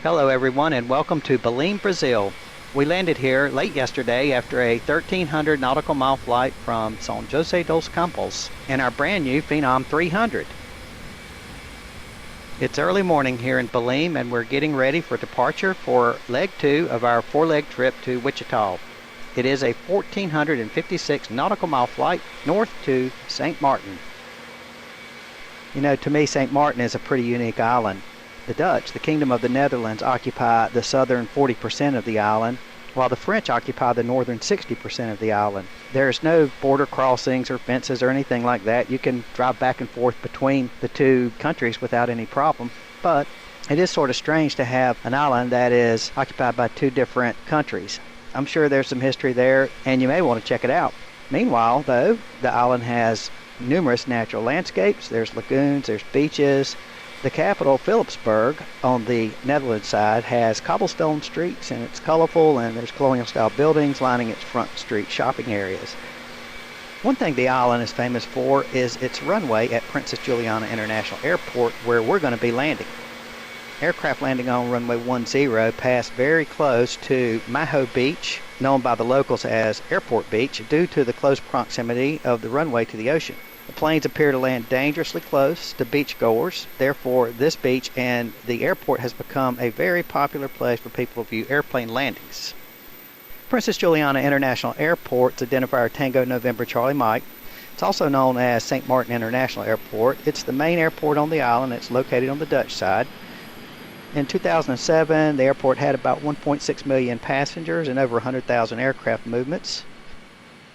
Hello everyone and welcome to Belém, Brazil. We landed here late yesterday after a 1,300 nautical mile flight from São José dos Campos in our brand new Phenom 300. It's early morning here in Belém and we're getting ready for departure for leg 2 of our 4-leg trip to Wichita. It is a 1,456 nautical mile flight north to St. Martin. You know, to me St. Martin is a pretty unique island. The Dutch, the Kingdom of the Netherlands, occupy the southern 40% of the island, while the French occupy the northern 60% of the island. There's no border crossings or fences or anything like that. You can drive back and forth between the two countries without any problem, but it is sort of strange to have an island that is occupied by two different countries. I'm sure there's some history there, and you may want to check it out. Meanwhile, though, the island has numerous natural landscapes. There's lagoons, there's beaches. The capital, Philipsburg, on the Netherlands side, has cobblestone streets, and it's colorful, and there's colonial-style buildings lining its front street shopping areas. One thing the island is famous for is its runway at Princess Juliana International Airport, where we're going to be landing. Aircraft landing on runway 10 passed very close to Maho Beach, known by the locals as Airport Beach, due to the close proximity of the runway to the ocean. The planes appear to land dangerously close to beachgoers. Therefore, this beach and the airport has become a very popular place for people to view airplane landings. Princess Juliana International Airport's identifier Tango November Charlie Mike. It's also known as St. Martin International Airport. It's the main airport on the island. It's located on the Dutch side. In 2007, the airport had about 1.6 million passengers and over 100,000 aircraft movements.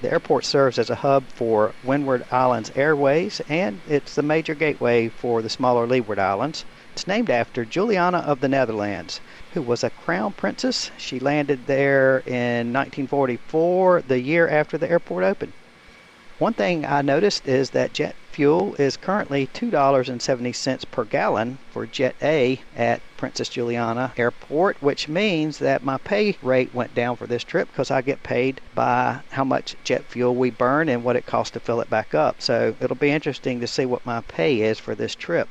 The airport serves as a hub for Windward Islands Airways, and it's the major gateway for the smaller Leeward Islands. It's named after Juliana of the Netherlands, who was a crown princess. She landed there in 1944, the year after the airport opened. One thing I noticed is that jet fuel is currently $2.70 per gallon for Jet A at Princess Juliana Airport, which means that my pay rate went down for this trip because I get paid by how much jet fuel we burn and what it costs to fill it back up. So it'll be interesting to see what my pay is for this trip.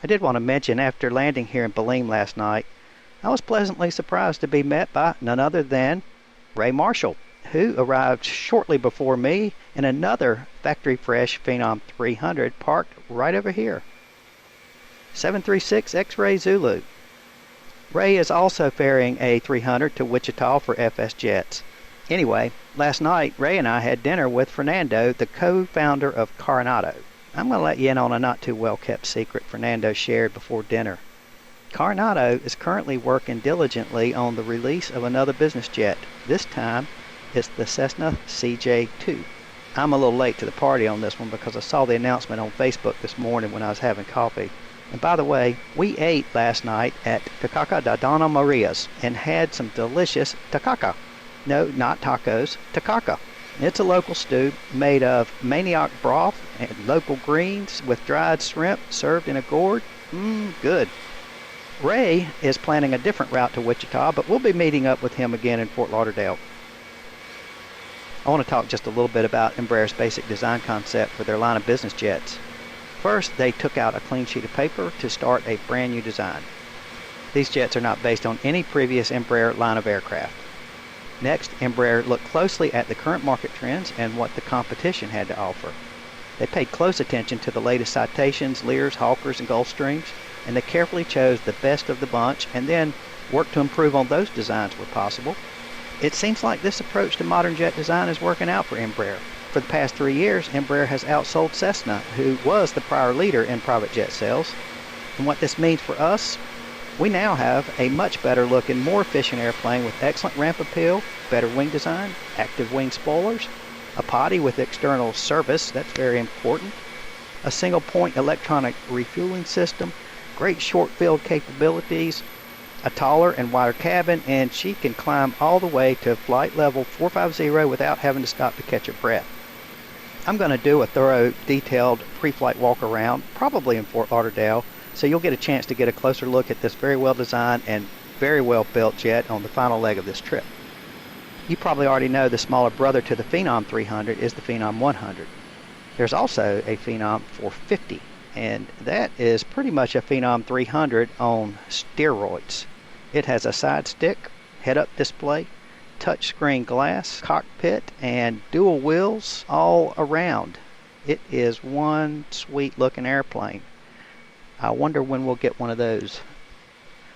I did want to mention, after landing here in Belém last night, I was pleasantly surprised to be met by none other than Ray Marshall, who arrived shortly before me in another factory-fresh Phenom 300 parked right over here. 736 X-Ray Zulu. Ray is also ferrying a 300 to Wichita for FS Jets. Anyway, last night Ray and I had dinner with Fernando, the co-founder of Carenado. I'm going to let you in on a not-too-well-kept secret Fernando shared before dinner. Carenado is currently working diligently on the release of another business jet. This time, it's the Cessna CJ2. I'm a little late to the party on this one because I saw the announcement on Facebook this morning when I was having coffee. And by the way, we ate last night at Tacaca da Dona Maria's and had some delicious tacaca. No, not tacos, tacaca. It's a local stew made of manioc broth and local greens with dried shrimp served in a gourd. Good. Ray is planning a different route to Wichita, but we'll be meeting up with him again in Fort Lauderdale. I want to talk just a little bit about Embraer's basic design concept for their line of business jets. First, they took out a clean sheet of paper to start a brand new design. These jets are not based on any previous Embraer line of aircraft. Next, Embraer looked closely at the current market trends and what the competition had to offer. They paid close attention to the latest Citations, Lears, Hawkers, and Gulfstreams, and they carefully chose the best of the bunch and then worked to improve on those designs where possible. It seems like this approach to modern jet design is working out for Embraer. For the past 3 years, Embraer has outsold Cessna, who was the prior leader in private jet sales. And what this means for us, we now have a much better looking, more efficient airplane with excellent ramp appeal, better wing design, active wing spoilers, a potty with external service, that's very important, a single point electronic refueling system, great short field capabilities, a taller and wider cabin, and she can climb all the way to flight level 450 without having to stop to catch her breath. I'm going to do a thorough, detailed pre-flight walk around, probably in Fort Lauderdale, so you'll get a chance to get a closer look at this very well designed and very well built jet on the final leg of this trip. You probably already know the smaller brother to the Phenom 300 is the Phenom 100. There's also a Phenom 450, and that is pretty much a Phenom 300 on steroids. It has a side stick, head-up display, touchscreen glass, cockpit, and dual wheels all around. It is one sweet looking airplane. I wonder when we'll get one of those.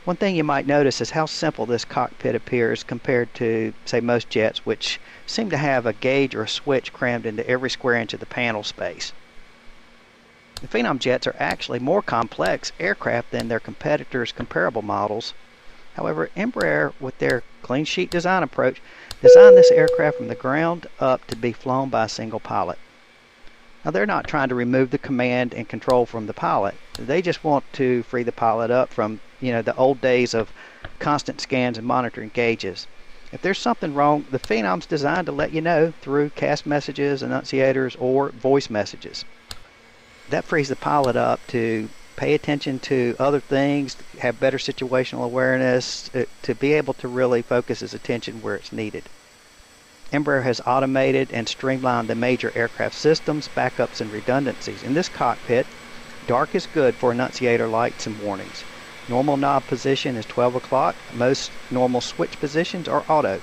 One thing you might notice is how simple this cockpit appears compared to, say, most jets, which seem to have a gauge or a switch crammed into every square inch of the panel space. The Phenom jets are actually more complex aircraft than their competitors' comparable models. However, Embraer, with their clean sheet design approach, designed this aircraft from the ground up to be flown by a single pilot. Now, they're not trying to remove the command and control from the pilot. They just want to free the pilot up from, the old days of constant scans and monitoring gauges. If there's something wrong, the Phenom's designed to let you know through CAS messages, annunciators, or voice messages. That frees the pilot up to pay attention to other things, have better situational awareness, to be able to really focus his attention where it's needed. Embraer has automated and streamlined the major aircraft systems, backups, and redundancies. In this cockpit, dark is good for annunciator lights and warnings. Normal knob position is 12 o'clock. Most normal switch positions are auto.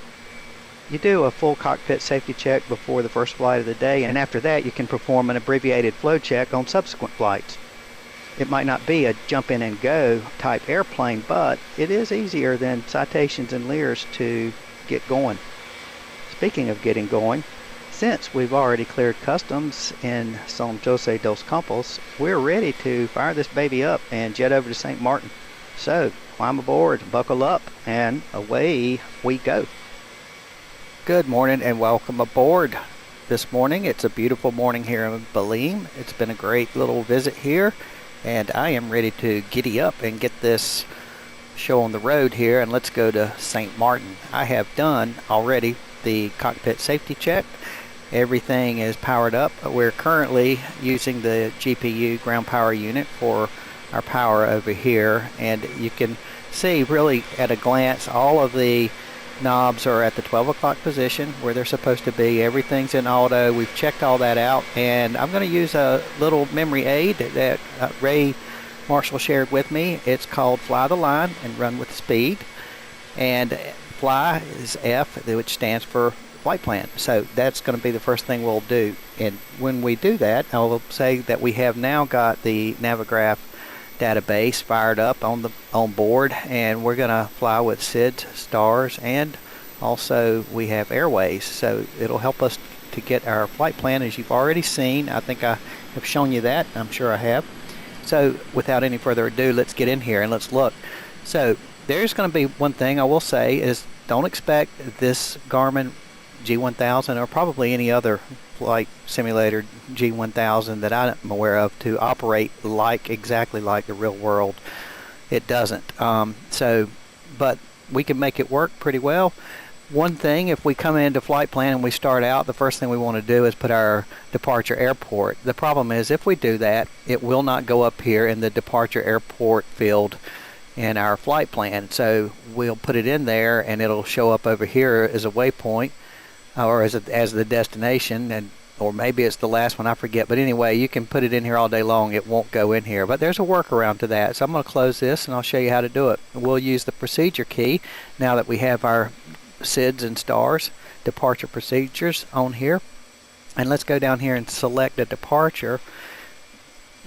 You do a full cockpit safety check before the first flight of the day, and after that you can perform an abbreviated flow check on subsequent flights. It might not be a jump in and go type airplane, but it is easier than Citations and Lears to get going. Speaking of getting going, since we've already cleared customs in San Jose dos Campos, we're ready to fire this baby up and jet over to St. Martin. So climb aboard, buckle up, and away we go. Good morning and welcome aboard. This morning, it's a beautiful morning here in Belém. It's been a great little visit here, and I am ready to giddy up and get this show on the road here, and let's go to St. Martin. I have done already the cockpit safety check. Everything is powered up. We're currently using the GPU ground power unit for our power over here, and you can see really at a glance all of the knobs are at the 12 o'clock position where they're supposed to be. Everything's in auto. We've checked all that out, and I'm going to use a little memory aid that Ray Marshall shared with me. It's called Fly the Line and Run with Speed, and Fly is F, which stands for flight plan. So that's going to be the first thing we'll do. And when we do that, I will say that we have now got the Navigraph database fired up on board, and we're going to fly with SIDS, stars, and also we have Airways. So it'll help us to get our flight plan, as you've already seen. I think I have shown you that. I'm sure I have. So without any further ado, let's get in here and let's look. So there's going to be one thing I will say is don't expect this Garmin G1000 or probably any other flight simulator G1000 that I'm aware of to operate exactly like the real world. It doesn't. But we can make it work pretty well. One thing, if we come into flight plan and we start out, the first thing we want to do is put our departure airport. The problem is if we do that, it will not go up here in the departure airport field in our flight plan. So we'll put it in there and it'll show up over here as a waypoint or as the destination, or maybe it's the last one, I forget. But anyway, you can put it in here all day long. It won't go in here. But there's a workaround to that. So I'm going to close this and I'll show you how to do it. We'll use the procedure key now that we have our SIDS and stars departure procedures on here. And let's go down here and select a departure.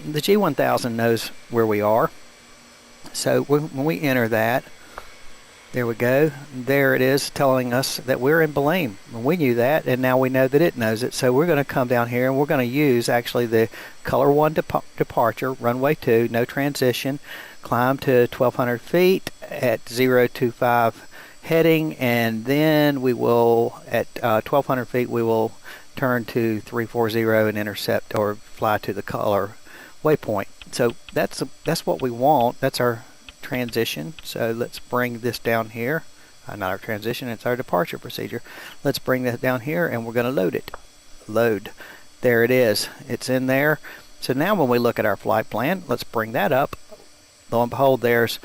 The G1000 knows where we are. So when we enter that, there we go. There it is telling us that we're in Belém. We knew that, and now we know that it knows it. So we're going to come down here and we're going to use actually the color 1 departure, runway 2, no transition, climb to 1,200 feet at 025 heading, and then we will at 1,200 feet we will turn to 340 and intercept or fly to the color waypoint. So that's what we want. That's our transition. So let's bring this down here. Not our transition, it's our departure procedure. Let's bring that down here and we're going to load it. Load. There it is. It's in there. So now when we look at our flight plan, let's bring that up. Lo and behold, there's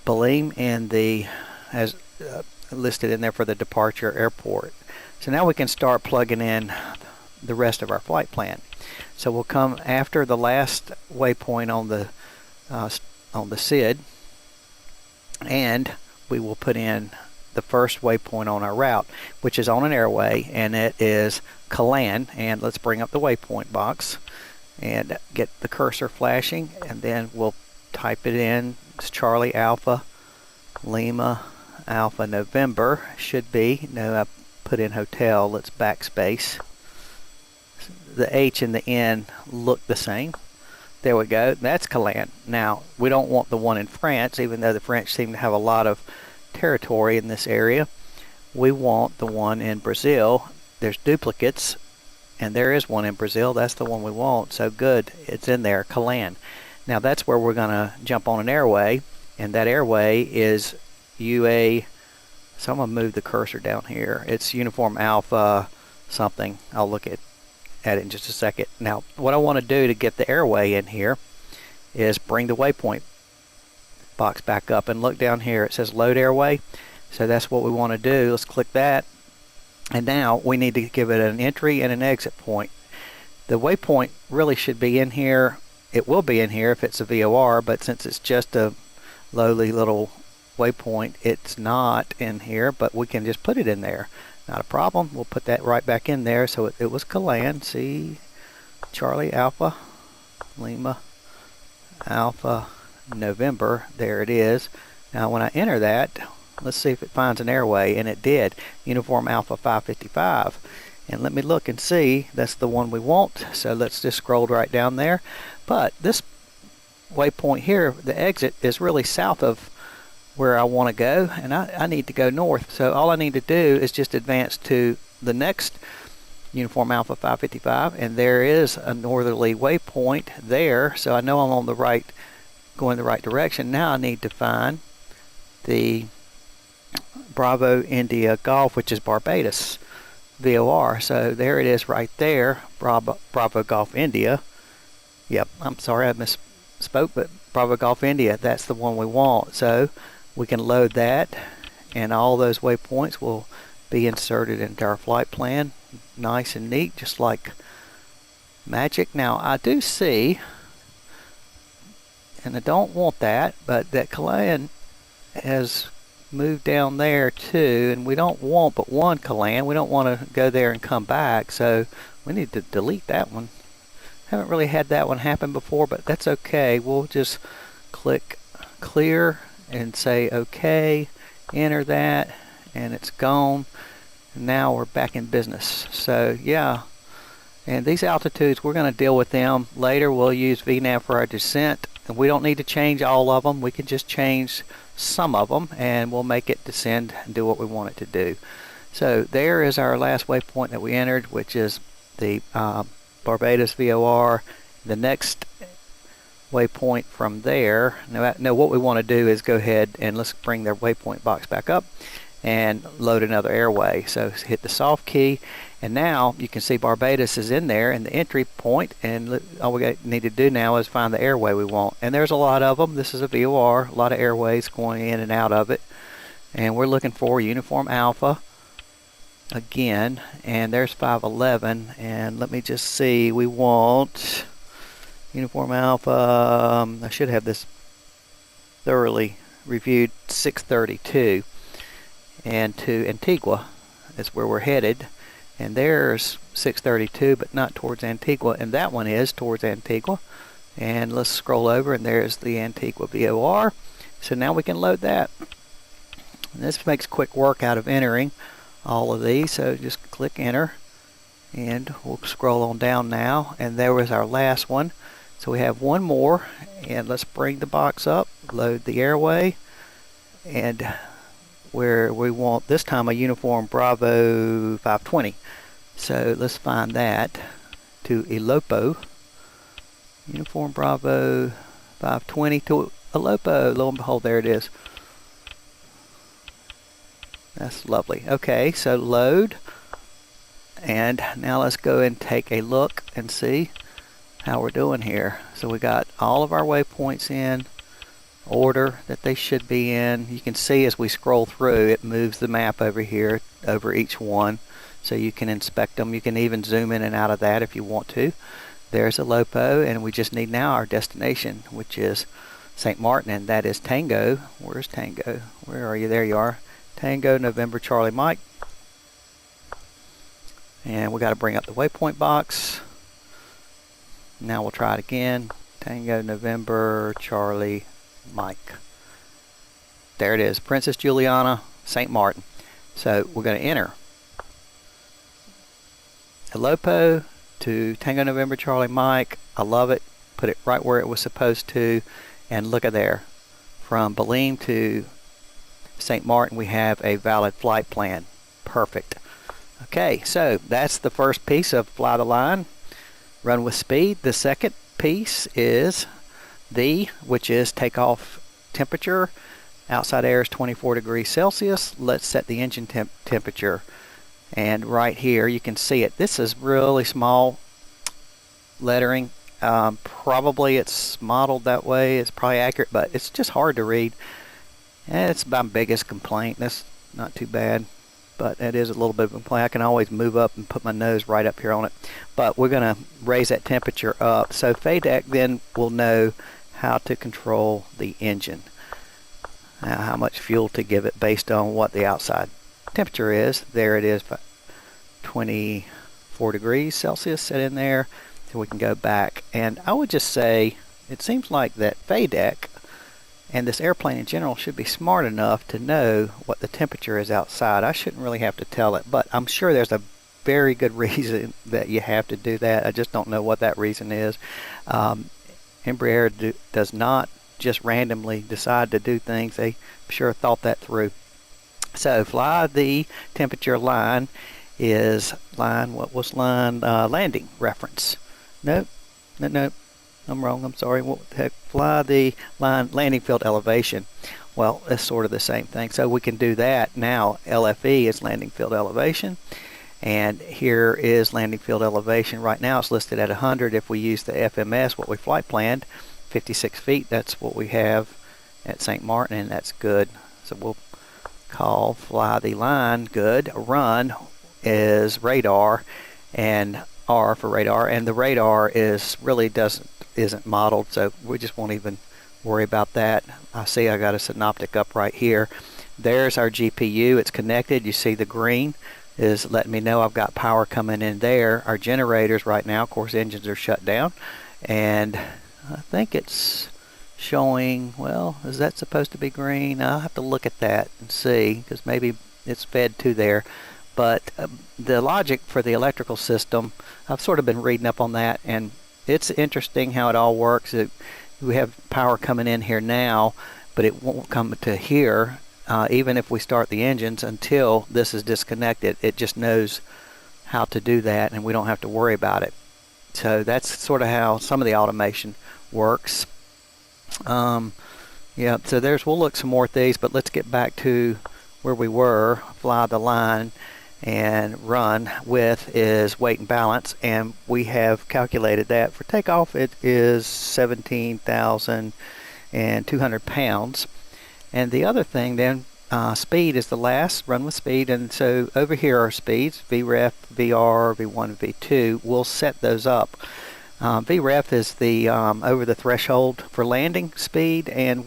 Belém and the as listed in there for the departure airport. So now we can start plugging in the rest of our flight plan. So we'll come after the last waypoint on the SID, and we will put in the first waypoint on our route, which is on an airway, and it is Calan. And let's bring up the waypoint box and get the cursor flashing, and then we'll type it in. It's Charlie Alpha Lima Alpha November. Should be. No, I put in hotel. Let's backspace. The H and the N look the same. There we go. That's Calan. Now, we don't want the one in France, even though the French seem to have a lot of territory in this area. We want the one in Brazil. There's duplicates, and there is one in Brazil. That's the one we want. So good. It's in there, Calan. Now, that's where we're going to jump on an airway, and that airway is UA. So I'm going to move the cursor down here. It's Uniform Alpha something. I'll look at it in just a second. Now, what I want to do to get the airway in here is bring the waypoint box back up and look down here. It says load airway. So that's what we want to do. Let's click that. And now we need to give it an entry and an exit point. The waypoint really should be in here. It will be in here if it's a VOR, but since it's just a lowly little waypoint, it's not in here, but we can just put it in there. Not a problem. We'll put that right back in there. So it was Calan. See, Charlie Alpha Lima Alpha November. There it is. Now when I enter that, let's see if it finds an airway, and it did. Uniform Alpha 555. And let me look and see. That's the one we want. So let's just scroll right down there. But this waypoint here, the exit is really south of where I want to go, and I need to go north. So all I need to do is just advance to the next Uniform Alpha 555, and there is a northerly waypoint there. So I know I'm on the right, going the right direction. Now I need to find the Bravo India Golf, which is Barbados VOR. So there it is right there, Bravo Golf India. Yep, I'm sorry I misspoke, but Bravo Golf India, that's the one we want. So we can load that, and all those waypoints will be inserted into our flight plan. Nice and neat, just like magic. Now I do see, and I don't want that, but that Calan has moved down there too, and we don't want but one Calan. We don't want to go there and come back, so we need to delete that one. Haven't really had that one happen before, but that's okay. We'll just click clear and say okay, enter that, and it's gone. And now we're back in business. So yeah, and these altitudes, we're going to deal with them later. We'll use VNAV for our descent, and we don't need to change all of them. We can just change some of them, and we'll make it descend and do what we want it to do. So there is our last waypoint that we entered, which is the Barbados VOR. The next waypoint from there. Now what we want to do is go ahead and let's bring the waypoint box back up and load another airway. So hit the soft key, and now you can see Barbados is in there in the entry point, and all we need to do now is find the airway we want. And there's a lot of them. This is a VOR, a lot of airways going in and out of it, and we're looking for Uniform Alpha again, and there's 511, and let me just see, we want Uniform Alpha, I should have this thoroughly reviewed, 632, and to Antigua is where we're headed, and there's 632, but not towards Antigua, and that one is towards Antigua. And let's scroll over, and there's the Antigua VOR. So now we can load that. And this makes quick work out of entering all of these, so just click enter, and we'll scroll on down now, and there was our last one. So we have one more, and let's bring the box up, load the airway, and where we want this time a Uniform Bravo 520. So let's find that to Elopo. Uniform Bravo 520 to Elopo. Lo and behold, there it is. That's lovely. Okay, so load, and now let's go and take a look and see how we're doing here. So we got all of our waypoints in order that they should be in. You can see as we scroll through, it moves the map over here over each one, so you can inspect them. You can even zoom in and out of that if you want to. There's a LOPO, and we just need now our destination, which is St. Martin, and that is Tango. Where's Tango? Where are you? There you are. Tango November Charlie Mike. And we got to bring up the waypoint box. Now we'll try it again. Tango November Charlie Mike. There it is, Princess Juliana, St. Martin. So we're going to enter Elopo to Tango November Charlie Mike. I love it. Put it right where it was supposed to. And look at there. From Belém to St. Martin, we have a valid flight plan. Perfect. Okay, so that's the first piece of fly the line, run with speed. The second piece is which is takeoff temperature. Outside air is 24 degrees Celsius. Let's set the engine temperature. And right here you can see it. This is really small lettering. Probably it's modeled that way. It's probably accurate, but it's just hard to read. And it's my biggest complaint. That's not too bad, but it is a little bit of a complaint. I can always move up and put my nose right up here on it. But we're going to raise that temperature up. So FADEC then will know how to control the engine. Now, how much fuel to give it based on what the outside temperature is. There it is, 24 degrees Celsius set in there. So we can go back. And I would just say, it seems like that FADEC and this airplane in general should be smart enough to know what the temperature is outside. I shouldn't really have to tell it, but I'm sure there's a very good reason that you have to do that. I just don't know what that reason is. Embraer does not just randomly decide to do things. They sure thought that through. So fly the temperature line is line, what was line? Landing reference. Nope. I'm wrong. I'm sorry. What the heck? Fly the line landing field elevation. Well, it's sort of the same thing. So we can do that now. LFE is landing field elevation. And here is landing field elevation. Right now it's listed at 100. If we use the FMS, what we flight planned, 56 feet, that's what we have at St. Martin, and that's good. So we'll call fly the line good. Run is radar, and R for radar, and the radar is really isn't modeled, so we just won't even worry about that. I see I got a synoptic up right here. There's our GPU. It's connected. You see the green is letting me know I've got power coming in there. Our generators right now, of course, engines are shut down, and I think it's showing, well, is that supposed to be green? I'll have to look at that and see, because maybe it's fed to there. But the logic for the electrical system, I've sort of been reading up on that, and it's interesting how it all works. We have power coming in here now, but it won't come to here even if we start the engines until this is disconnected. It just knows how to do that, and we don't have to worry about it. So that's sort of how some of the automation works. Yeah, so we'll look some more at these, but let's get back to where we were. Fly the line and run with is weight and balance, and we have calculated that for takeoff. It is 17,200 pounds. And the other thing then, speed is the last, run with speed, and so over here are speeds, VREF, VR, V1, V2. We'll set those up. VREF is the over the threshold for landing speed, and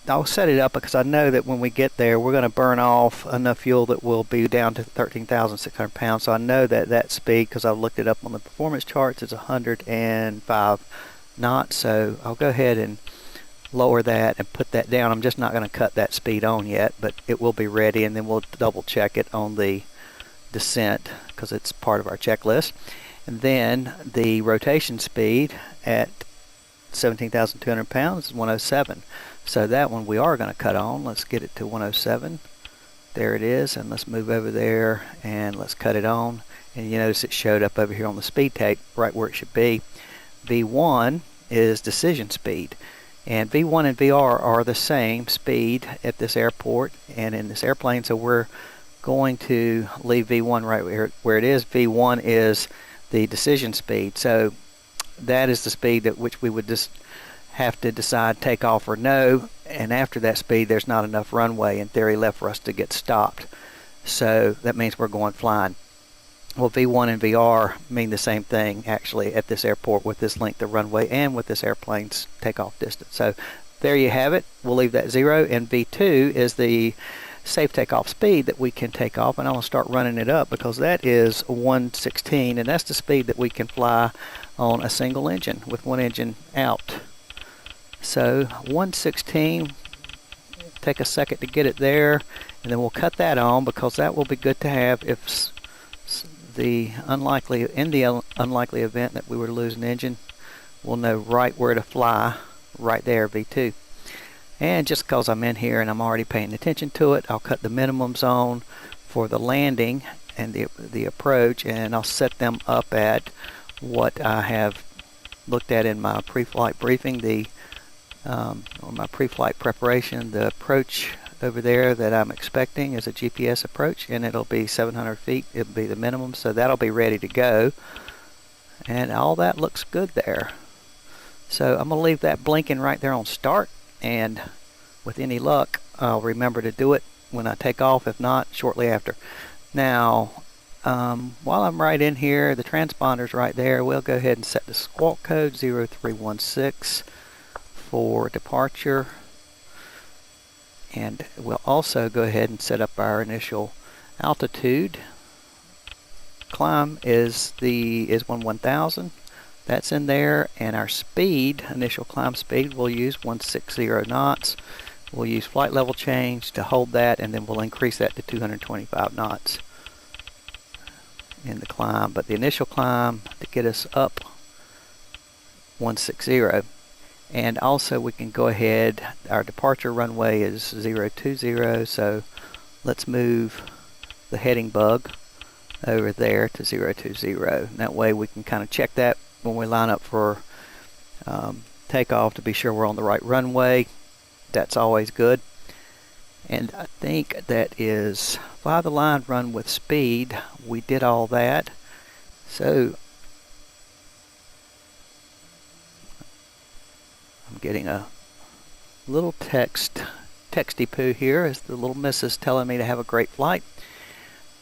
I'll set it up because I know that when we get there we're going to burn off enough fuel that we'll be down to 13,600 pounds. So I know that speed, because I looked it up on the performance charts, is 105 knots. So I'll go ahead and lower that and put that down. I'm just not going to cut that speed on yet, but it will be ready, and then we'll double check it on the descent because it's part of our checklist. And then the rotation speed at 17,200 pounds is 107. So that one we are going to cut on. Let's get it to 107. There it is, and let's move over there and let's cut it on. And you notice it showed up over here on the speed tape right where it should be. V1 is decision speed, and V1 and VR are the same speed at this airport and in this airplane, so we're going to leave V1 right where it is. V1 is the decision speed, so that is the speed at which we would just have to decide takeoff or no, and after that speed there's not enough runway in theory left for us to get stopped, so that means we're going flying. Well, V1 and VR mean the same thing actually at this airport with this length of runway and with this airplane's takeoff distance. So there you have it. We'll leave that 0, and V2 is the safe takeoff speed that we can take off, and I'm going to start running it up because that is 116, and that's the speed that we can fly on a single engine with one engine out. So 116, take a second to get it there, and then we'll cut that on because that will be good to have if in the unlikely event that we were to lose an engine. We'll know right where to fly right there, V2. And just because I'm in here and I'm already paying attention to it, I'll cut the minimums on for the landing and the approach, and I'll set them up at what I have looked at in my pre-flight briefing, or my pre-flight preparation. The approach over there that I'm expecting is a GPS approach, and it'll be 700 feet. It'll be the minimum, so that'll be ready to go. And all that looks good there. So I'm going to leave that blinking right there on start, and with any luck, I'll remember to do it when I take off, if not, shortly after. Now, while I'm right in here, the transponder's right there. We'll go ahead and set the squawk code 0316 for departure. And we'll also go ahead and set up our initial altitude. Climb is 1000. That's in there, and our speed, initial climb speed, we'll use 160 knots. We'll use flight level change to hold that, and then we'll increase that to 225 knots in the climb. But the initial climb to get us up 160. And also we can go ahead, our departure runway is 020, so let's move the heading bug over there to 020. That way we can kind of check that when we line up for takeoff to be sure we're on the right runway. That's always good. And I think that is fly the line, run with speed. We did all that. So I'm getting a little texty poo here as the little missus telling me to have a great flight.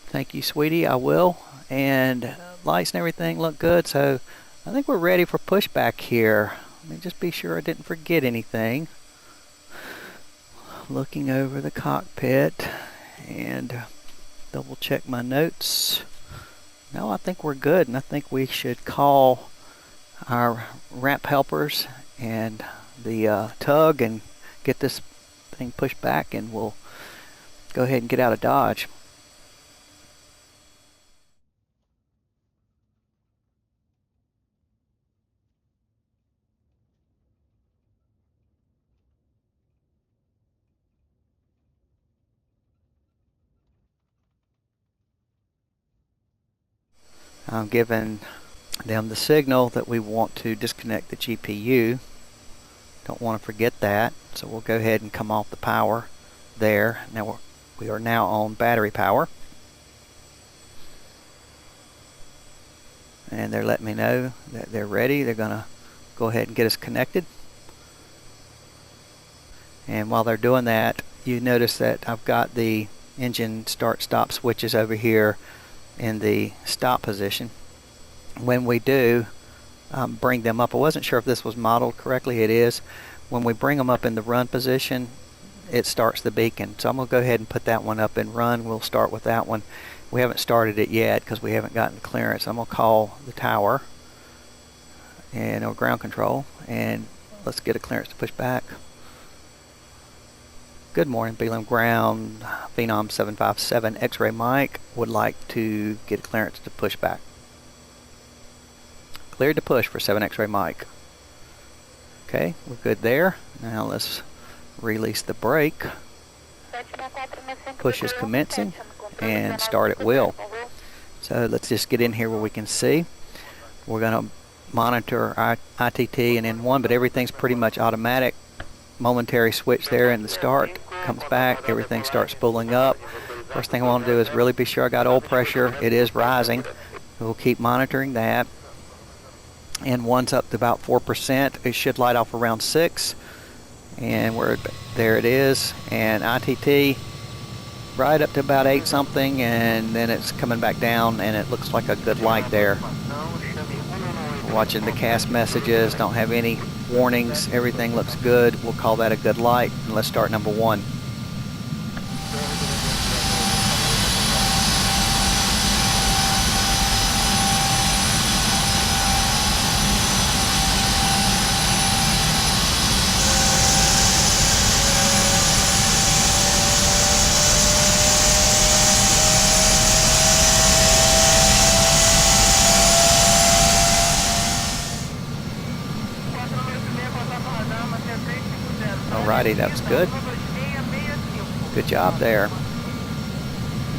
Thank you, sweetie, I will. And lights and everything look good, so I think we're ready for pushback here. Let me just be sure I didn't forget anything. Looking over the cockpit and double check my notes. No, I think we're good, and I think we should call our ramp helpers and the tug and get this thing pushed back, and we'll go ahead and get out of Dodge. I'm giving them the signal that we want to disconnect the GPU. Don't want to forget that, so we'll go ahead and come off the power there. Now we are now on battery power, and they're letting me know that they're ready. They're gonna go ahead and get us connected, and while they're doing that, you notice that I've got the engine start stop switches over here in the stop position. When we do bring them up, I wasn't sure if this was modeled correctly. It is. When we bring them up in the run position, it starts the beacon. So I'm going to go ahead and put that one up in run. We'll start with that one. We haven't started it yet because we haven't gotten clearance. I'm going to call the tower and or ground control, and let's get a clearance to push back. Good morning, BLM ground. Phenom 757 X-ray Mike would like to get a clearance to push back. Cleared to push for 7 X-ray Mike. Okay, we're good there. Now let's release the brake. Push is commencing and start at will. So let's just get in here where we can see. We're going to monitor our ITT and N1, but everything's pretty much automatic. Momentary switch there in the start, comes back, everything starts spooling up. First thing I want to do is really be sure I got oil pressure. It is rising. We'll keep monitoring that. N1's up to about 4%. It should light off around 6. And there it is. And ITT right up to about 8 something, and then it's coming back down, and it looks like a good light there. Watching the cast messages, don't have any warnings, everything looks good. We'll call that a good light, and let's start number 1. Alrighty, that was good. Good job there.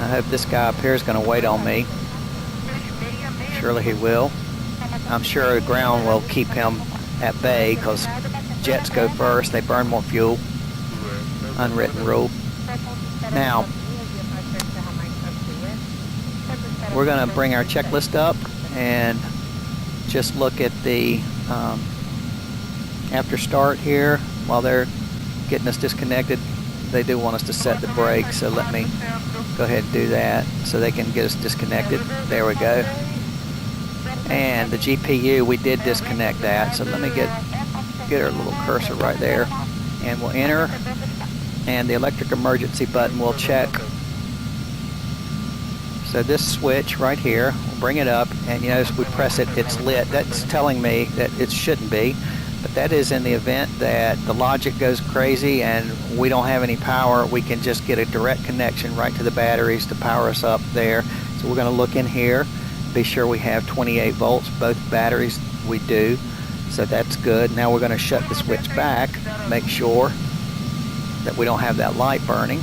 I hope this guy up here is going to wait on me. Surely he will. I'm sure the ground will keep him at bay because jets go first. They burn more fuel. Unwritten rule. Now, we're going to bring our checklist up and just look at the after start here while they're getting us disconnected. They do want us to set the brakes, so let me go ahead and do that so they can get us disconnected. There we go. And the GPU, we did disconnect that, so let me get our little cursor right there, and we'll enter, and the electric emergency button will check. So this switch right here, we'll bring it up, and you notice we press it, it's lit. That's telling me that it shouldn't be. But that is in the event that the logic goes crazy and we don't have any power. We can just get a direct connection right to the batteries to power us up there. So we're going to look in here, be sure we have 28 volts, both batteries we do. So that's good. Now we're going to shut the switch back, make sure that we don't have that light burning.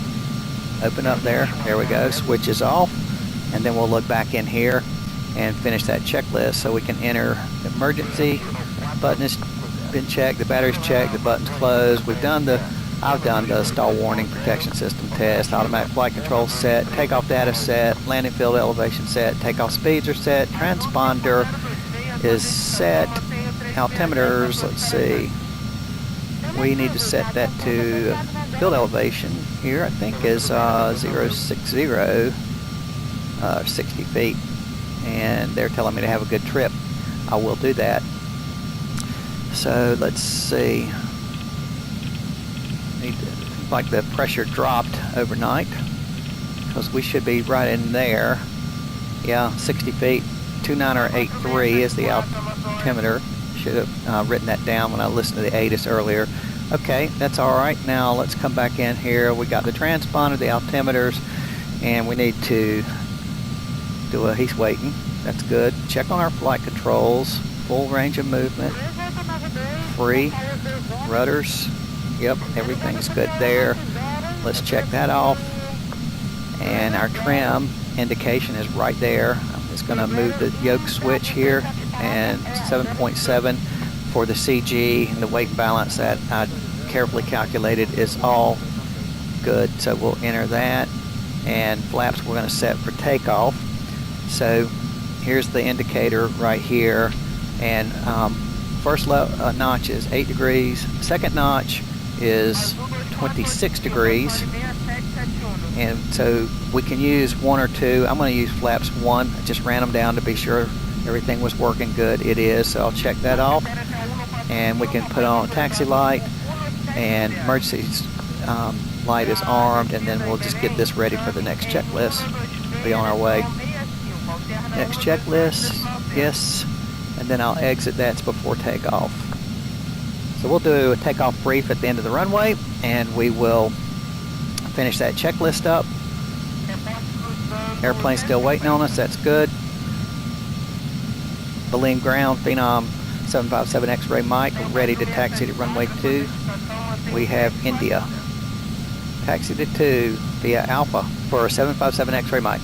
Open up there, there we go, switch is off. And then we'll look back in here and finish that checklist so we can enter emergency. Button is been checked, the battery's checked, the button's closed. I've done the stall warning protection system test, automatic flight control set, takeoff data set, landing field elevation set, takeoff speeds are set, transponder is set, altimeters, let's see, we need to set that to field elevation here, I think is 060, 60 feet, and they're telling me to have a good trip. I will do that. So let's see, like the pressure dropped overnight because we should be right in there. Yeah, 60 feet, 29083 is the altimeter. Should have written that down when I listened to the ATIS earlier. Okay, that's all right. Now let's come back in here. We got the transponder, the altimeters, and we need to do he's waiting. That's good. Check on our flight controls, full range of movement. Free rudders, yep, everything's good there. Let's check that off, and our trim indication is right there. I'm just going to move the yoke switch here, and 7.7 for the CG, and the weight and balance that I carefully calculated is all good, so we'll enter that. And flaps we're going to set for takeoff. So here's the indicator right here, and first notch is 8 degrees, second notch is 26 degrees, and so we can use 1 or 2. I'm going to use flaps 1. I just ran them down to be sure everything was working good. It is, so I'll check that off, and we can put on a taxi light, and emergency light is armed, and then we'll just get this ready for the next checklist. Be on our way. Next checklist, yes. And then I'll exit that before takeoff. So we'll do a takeoff brief at the end of the runway, and we will finish that checklist up. Airplane's still waiting on us, that's good. Balloon ground, Phenom 757 X-ray Mike, ready to taxi to runway 2. We have India. Taxi to 2 via Alpha for 757 X-ray Mike.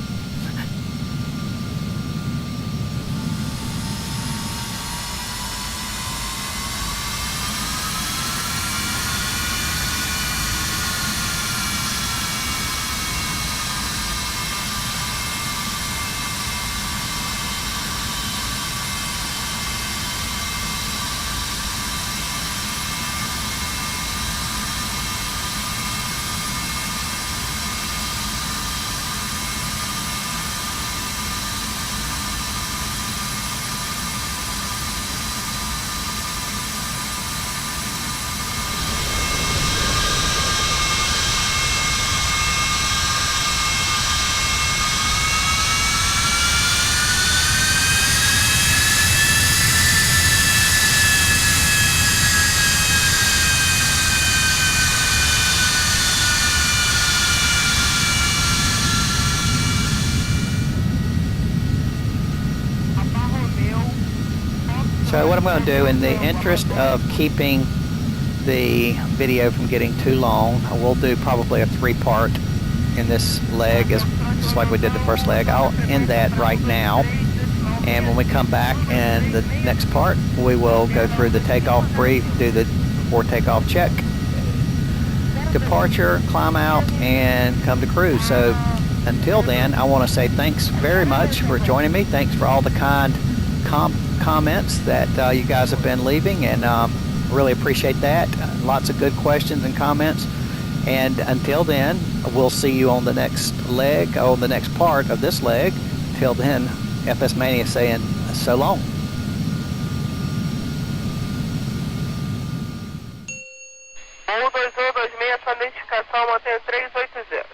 So what I'm going to do, in the interest of keeping the video from getting too long, we'll do probably a 3-part in this leg, just like we did the first leg. I'll end that right now, and when we come back in the next part, we will go through the takeoff brief, do the before takeoff check, departure, climb out, and come to cruise. So until then, I want to say thanks very much for joining me. Thanks for all the kind comments that you guys have been leaving, and really appreciate that. Lots of good questions and comments. And until then, we'll see you on the next leg, on the next part of this leg. Till then, FS Mania saying so long. Voo 21226, mantenha 380.